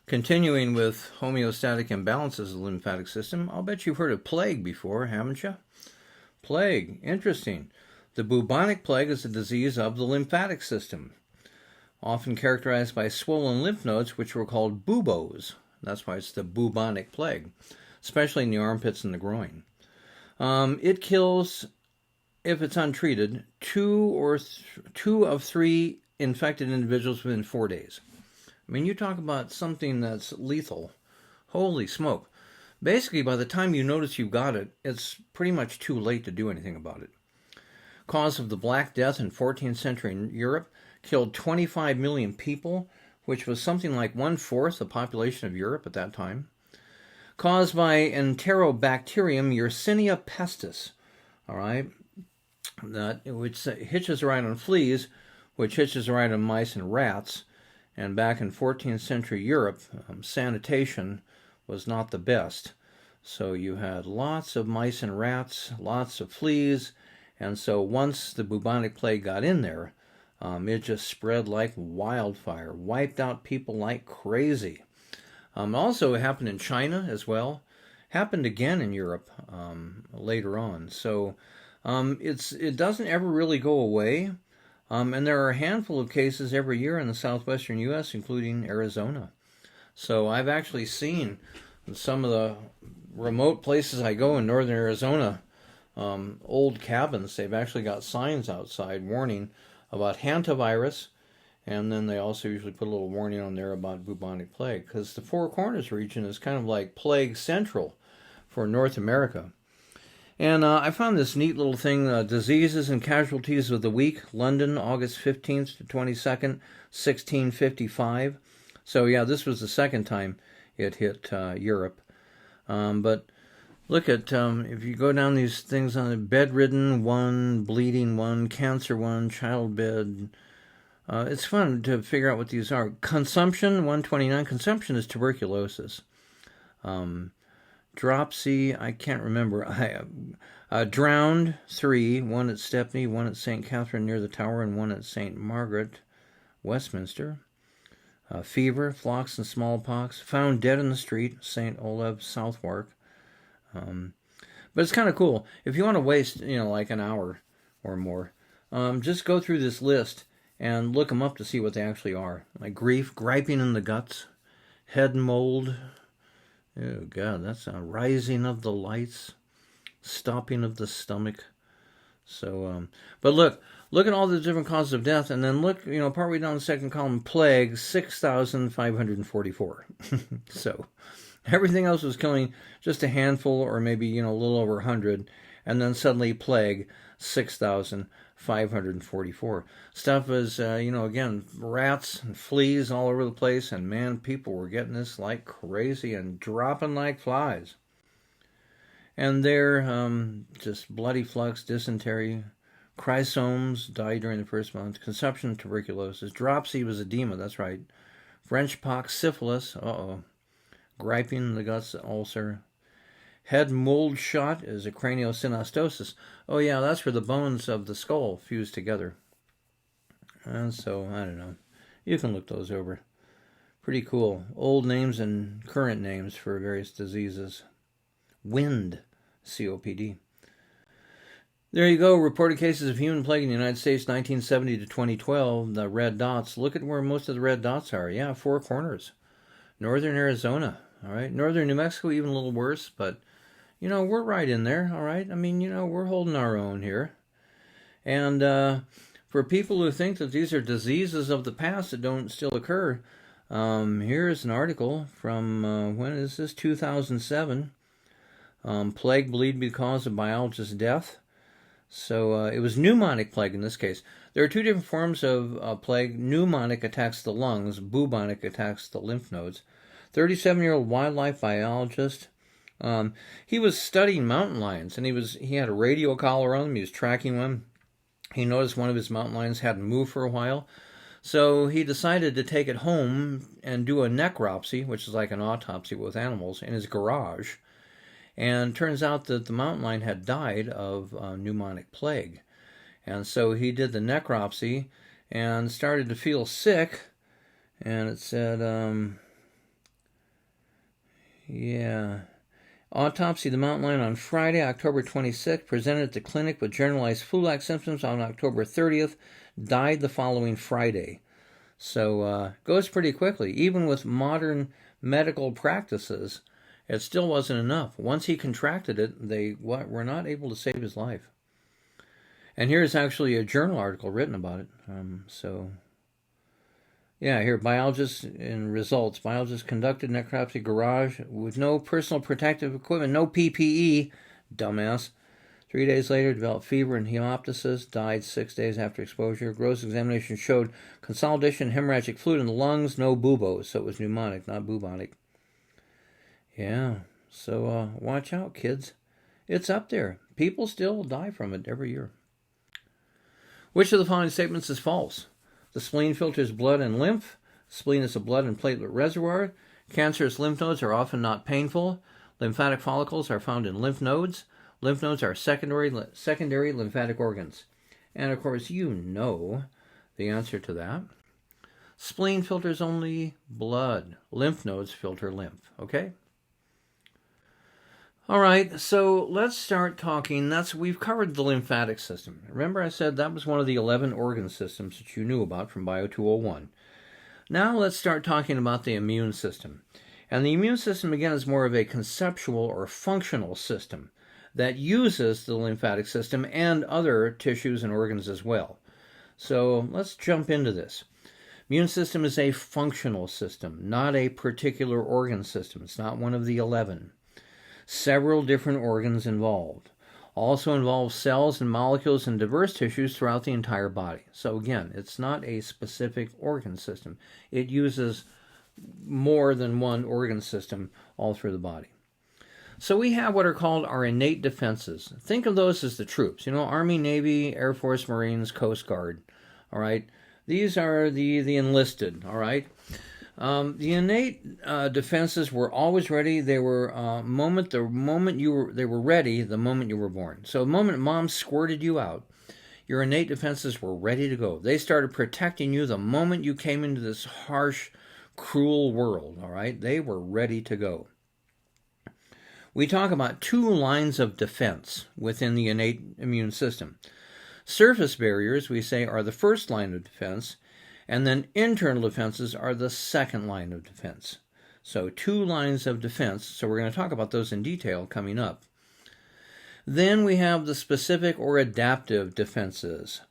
Continuing with homeostatic imbalances of the lymphatic system, I'll bet you've heard of plague before, haven't you? Plague, interesting. The bubonic plague is a disease of the lymphatic system, often characterized by swollen lymph nodes, which were called buboes. That's why it's the bubonic plague, especially in the armpits and the groin. It kills, if it's untreated, two of three infected individuals within 4 days. I mean, you talk about something that's lethal. Holy smoke. Basically, by the time you notice you've got it, it's pretty much too late to do anything about it. Cause of the Black Death in 14th century Europe, killed 25 million people, which was something like 1/4 the population of Europe at that time. Caused by Enterobacterium Yersinia pestis, all right, which hitches right on fleas, which hitches right on mice and rats. And back in 14th century Europe, sanitation was not the best. So you had lots of mice and rats, lots of fleas, and so once the bubonic plague got in there, it just spread like wildfire, wiped out people like crazy. Also it happened in China as well, happened again in Europe later on. So it doesn't ever really go away. And there are a handful of cases every year in the southwestern U.S., including Arizona. So I've actually seen some of the remote places I go in northern Arizona, old cabins, they've actually got signs outside warning about hantavirus, and then they also usually put a little warning on there about bubonic plague, because the Four Corners region is kind of like plague central for North America. And I found this neat little thing, Diseases and Casualties of the Week, London, August 15th to 22nd, 1655. So yeah, this was the second time it hit Europe. But look at, if you go down these things on the bedridden one, bleeding one, cancer one, childbed. It's fun to figure out what these are. Consumption, 129. Consumption is tuberculosis. Dropsy, I can't remember. Drowned, 3, one at Stepney, one at St. Catherine near the Tower, and one at St. Margaret, Westminster. Fever, flocks and smallpox. Found dead in the street, St. Olave, Southwark. But it's kind of cool. If you want to waste, like an hour or more, just go through this list and look them up to see what they actually are. Like grief, griping in the guts, head mold. Oh, God, that's a rising of the lights, stopping of the stomach. So, but look at all the different causes of death, and then look, partway down the second column, plague, 6,544. So, everything else was killing just a handful or maybe, a little over 100, and then suddenly plague, 6,544. Stuff is, again, rats and fleas all over the place, and man, people were getting this like crazy and dropping like flies. And there, just bloody flux, dysentery, chrysomes died during the first month, consumption of tuberculosis, dropsy was edema, that's right, French pox, syphilis, griping in the guts, ulcer. Head mold shot is a craniosynostosis. Oh yeah, that's where the bones of the skull fuse together. And so, I don't know. You can look those over. Pretty cool. Old names and current names for various diseases. Wind, COPD. There you go. Reported cases of human plague in the United States, 1970 to 2012. The red dots. Look at where most of the red dots are. Yeah, Four Corners. Northern Arizona. All right. Northern New Mexico, even a little worse, but we're right in there, all right? I mean, we're holding our own here. And for people who think that these are diseases of the past that don't still occur, here's an article from, when is this, 2007. Plague believed to be the cause of biologist's death. So it was pneumonic plague in this case. There are two different forms of plague. Pneumonic attacks the lungs. Bubonic attacks the lymph nodes. 37-year-old wildlife biologist. He was studying mountain lions, and he had a radio collar on him. He was tracking one. He noticed one of his mountain lions hadn't moved for a while, so he decided to take it home and do a necropsy, which is like an autopsy with animals, in his garage. And it turns out that the mountain lion had died of pneumonic plague. And so he did the necropsy and started to feel sick, and it said Yeah. Autopsy of the mountain lion on Friday, October 26th. Presented at the clinic with generalized flu-like symptoms on October 30th. Died the following Friday. So goes pretty quickly. Even with modern medical practices, it still wasn't enough. Once he contracted it, they were not able to save his life. And here's actually a journal article written about it. Yeah, here, biologists and results. Biologists conducted necropsy garage with no personal protective equipment, no PPE, dumbass. 3 days later, developed fever and hemoptysis, died 6 days after exposure. Gross examination showed consolidation, hemorrhagic fluid in the lungs, no buboes, so it was pneumonic, not bubonic. Yeah, so watch out, kids. It's up there. People still die from it every year. Which of the following statements is false? The spleen filters blood and lymph. Spleen is a blood and platelet reservoir. Cancerous lymph nodes are often not painful. Lymphatic follicles are found in lymph nodes. Lymph nodes are secondary lymphatic organs. And of course, you know the answer to that. Spleen filters only blood. Lymph nodes filter lymph. Okay? All right, so let's start talking. We've covered the lymphatic system. Remember I said that was one of the 11 organ systems that you knew about from Bio 201. Now let's start talking about the immune system. And the immune system, again, is more of a conceptual or functional system that uses the lymphatic system and other tissues and organs as well. So let's jump into this. Immune system is a functional system, not a particular organ system. It's not one of the 11. Several different organs involved. Also involves cells and molecules in diverse tissues throughout the entire body. So again, it's not a specific organ system. It uses more than one organ system all through the body. So we have what are called our innate defenses. Think of those as the troops. Army, Navy, Air Force, Marines, Coast Guard. All right? These are the enlisted. All right? The innate defenses were always ready. They were they were ready the moment you were born. So the moment mom squirted you out, your innate defenses were ready to go. They started protecting you the moment you came into this harsh, cruel world. All right, they were ready to go. We talk about two lines of defense within the innate immune system. Surface barriers, we say, are the first line of defense. And then internal defenses are the second line of defense. So two lines of defense. So we're going to talk about those in detail coming up. Then we have the specific or adaptive defenses.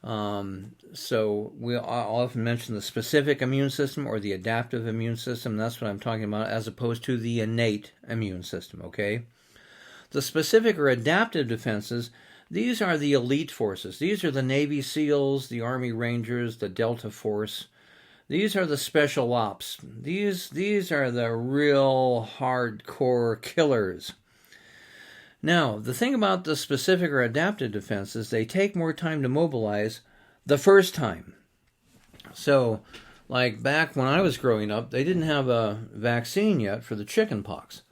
So I'll often mention the specific immune system or the adaptive immune system. That's what I'm talking about, as opposed to the innate immune system, okay? The specific or adaptive defenses, these are the elite forces. These are the Navy SEALs, the Army Rangers, the Delta Force. These are the special ops. These are the real hardcore killers. Now, the thing about the specific or adaptive defenses, they take more time to mobilize the first time. So, like back when I was growing up, they didn't have a vaccine yet for the chicken pox.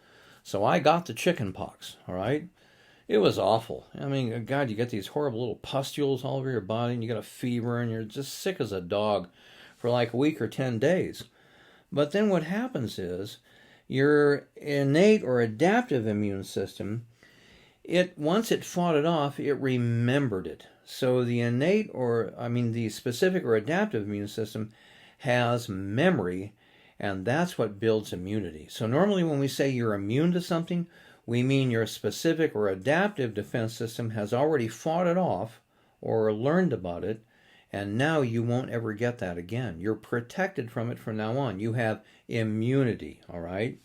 So I got the chicken pox, all right? It was awful. I mean, God, you get these horrible little pustules all over your body, and you get a fever, and you're just sick as a dog for like a week or 10 days. But then what happens is your innate or adaptive immune system, once it fought it off, it remembered it. So the specific or adaptive immune system has memory, and that's what builds immunity. So normally when we say you're immune to something, we mean your specific or adaptive defense system has already fought it off or learned about it, and now you won't ever get that again. You're protected from it from now on. You have immunity, all right?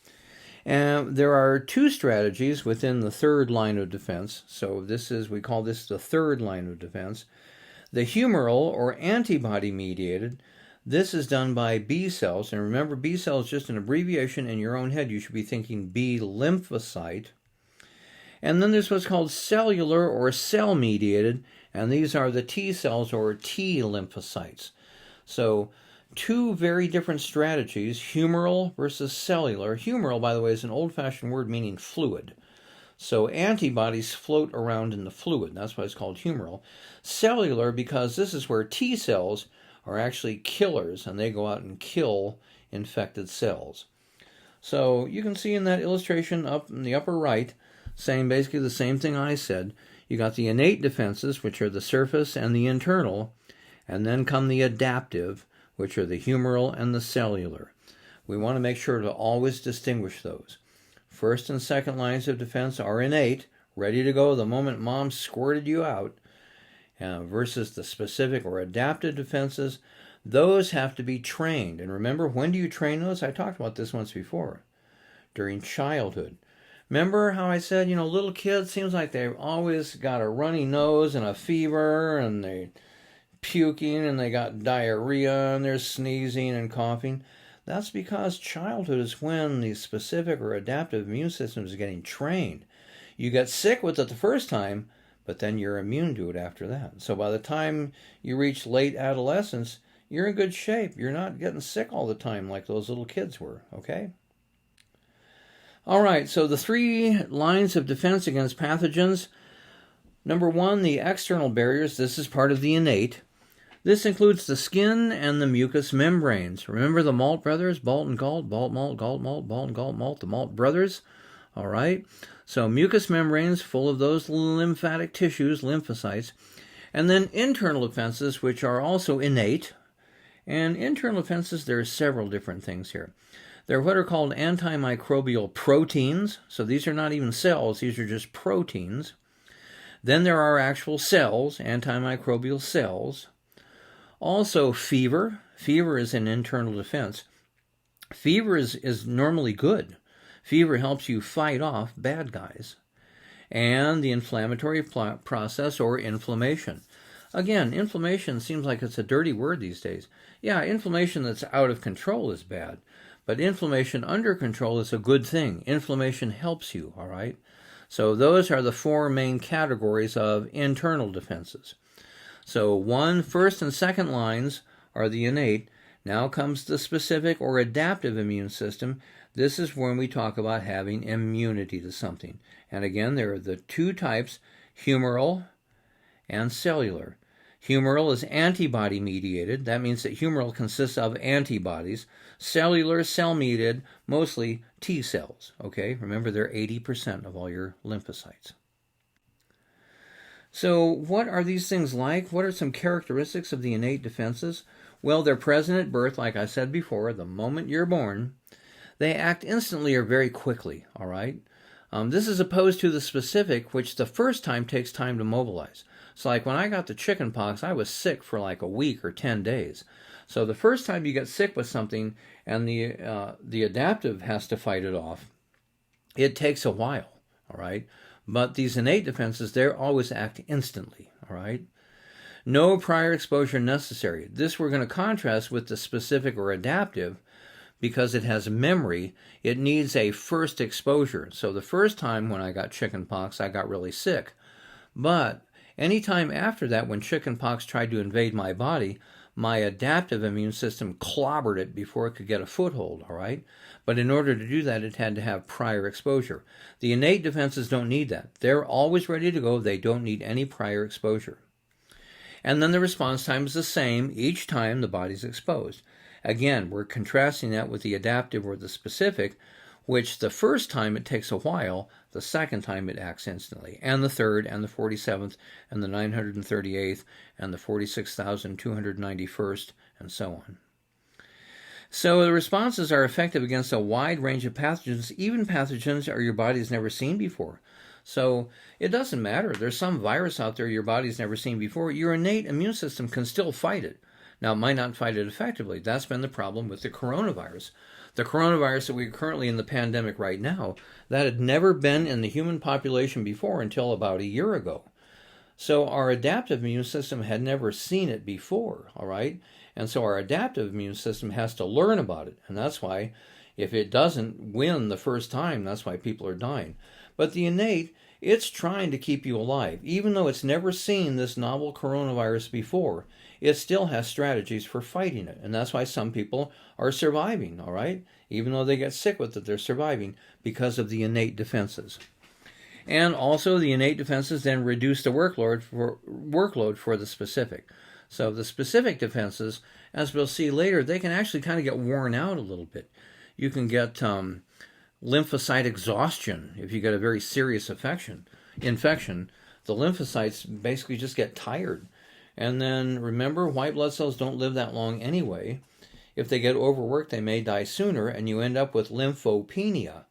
And there are two strategies within the third line of defense. So we call this the third line of defense. The humoral or antibody-mediated, this is done by B cells. And remember, B cell is just an abbreviation in your own head. You should be thinking B lymphocyte. And then there's what's called cellular or cell-mediated, and these are the T cells or T lymphocytes. So two very different strategies, humoral versus cellular. Humoral, by the way, is an old-fashioned word meaning fluid. So antibodies float around in the fluid. That's why it's called humoral. Cellular, because this is where T cells are actually killers, and they go out and kill infected cells. So you can see in that illustration up in the upper right, saying basically the same thing I said. You got the innate defenses, which are the surface and the internal, and then come the adaptive, which are the humoral and the cellular. We want to make sure to always distinguish those. First and second lines of defense are innate, ready to go the moment mom squirted you out, versus the specific or adaptive defenses. Those have to be trained. And remember, when do you train those? I talked about this once before. During childhood. Remember how I said, little kids, seems like they've always got a runny nose and a fever, and they're puking, and they got diarrhea, and they're sneezing and coughing. That's because childhood is when the specific or adaptive immune system is getting trained. You get sick with it the first time, but then you're immune to it after that. So by the time you reach late adolescence, you're in good shape. You're not getting sick all the time like those little kids were, okay? All right, so the 3 lines of defense against pathogens. Number 1, the external barriers. This is part of the innate. This includes the skin and the mucous membranes. Remember the Malt brothers, Balt and Galt, Balt, Malt, Galt, Malt, Balt and Galt, Malt, the Malt brothers. All right, so mucous membranes full of those lymphatic tissues, lymphocytes, and then internal defenses, which are also innate. And internal defenses, there are several different things here. They're what are called antimicrobial proteins. So these are not even cells, these are just proteins. Then there are actual cells, antimicrobial cells. Also fever. Fever is an internal defense. Fever is normally good. Fever helps you fight off bad guys. And the inflammatory process or inflammation. Again, inflammation seems like it's a dirty word these days. Yeah, inflammation that's out of control is bad. But inflammation under control is a good thing. Inflammation helps you, all right? So those are the 4 main categories of internal defenses. So first and second lines are the innate. Now comes the specific or adaptive immune system. This is when we talk about having immunity to something. And again, there are the 2 types, humoral and cellular. Humoral is antibody-mediated. That means that humoral consists of antibodies. Cellular, cell-mediated, mostly T cells. Okay, remember they're 80% of all your lymphocytes. So what are these things like? What are some characteristics of the innate defenses? Well, they're present at birth, like I said before, the moment you're born. They act instantly or very quickly, all right? This is opposed to the specific, which the first time takes time to mobilize. So like when I got the chicken pox, I was sick for like a week or 10 days. So the first time you get sick with something and the adaptive has to fight it off, it takes a while, all right? But these innate defenses, they always act instantly, all right? No prior exposure necessary. This we're going to contrast with the specific or adaptive because it has memory. It needs a first exposure. So the first time when I got chicken pox, I got really sick. But any time after that, when chicken pox tried to invade my body, my adaptive immune system clobbered it before it could get a foothold, all right? But in order to do that, it had to have prior exposure. The innate defenses don't need that. They're always ready to go. They don't need any prior exposure. And then the response time is the same each time the body's exposed. Again, we're contrasting that with the adaptive or the specific, which the first time it takes a while, the second time it acts instantly, and the third, and the 47th, and the 938th, and the 46,291st, and so on. So the responses are effective against a wide range of pathogens, even pathogens your body's never seen before. So it doesn't matter. There's some virus out there your body's never seen before. Your innate immune system can still fight it. Now, it might not fight it effectively. That's been the problem with the coronavirus. The coronavirus that we're currently in the pandemic right now, that had never been in the human population before until about a year ago. So our adaptive immune system had never seen it before, all right? And so our adaptive immune system has to learn about it. And that's why if it doesn't win the first time, that's why people are dying. But the innate, it's trying to keep you alive. Even though it's never seen this novel coronavirus before, it still has strategies for fighting it. And that's why some people are surviving, all right? Even though they get sick with it, they're surviving because of the innate defenses. And also the innate defenses then reduce the workload for the specific. So the specific defenses, as we'll see later, they can actually kind of get worn out a little bit. You can get lymphocyte exhaustion if you get a very serious infection. The lymphocytes basically just get tired. And then remember, white blood cells don't live that long anyway. If they get overworked, they may die sooner, and you end up with lymphopenia,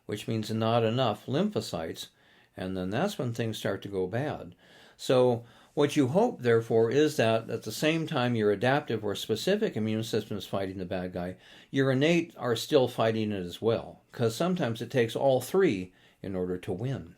which means not enough lymphocytes, and then that's when things start to go bad. So what you hope, therefore, is that at the same time your adaptive or specific immune system is fighting the bad guy, your innate are still fighting it as well, because sometimes it takes all three in order to win.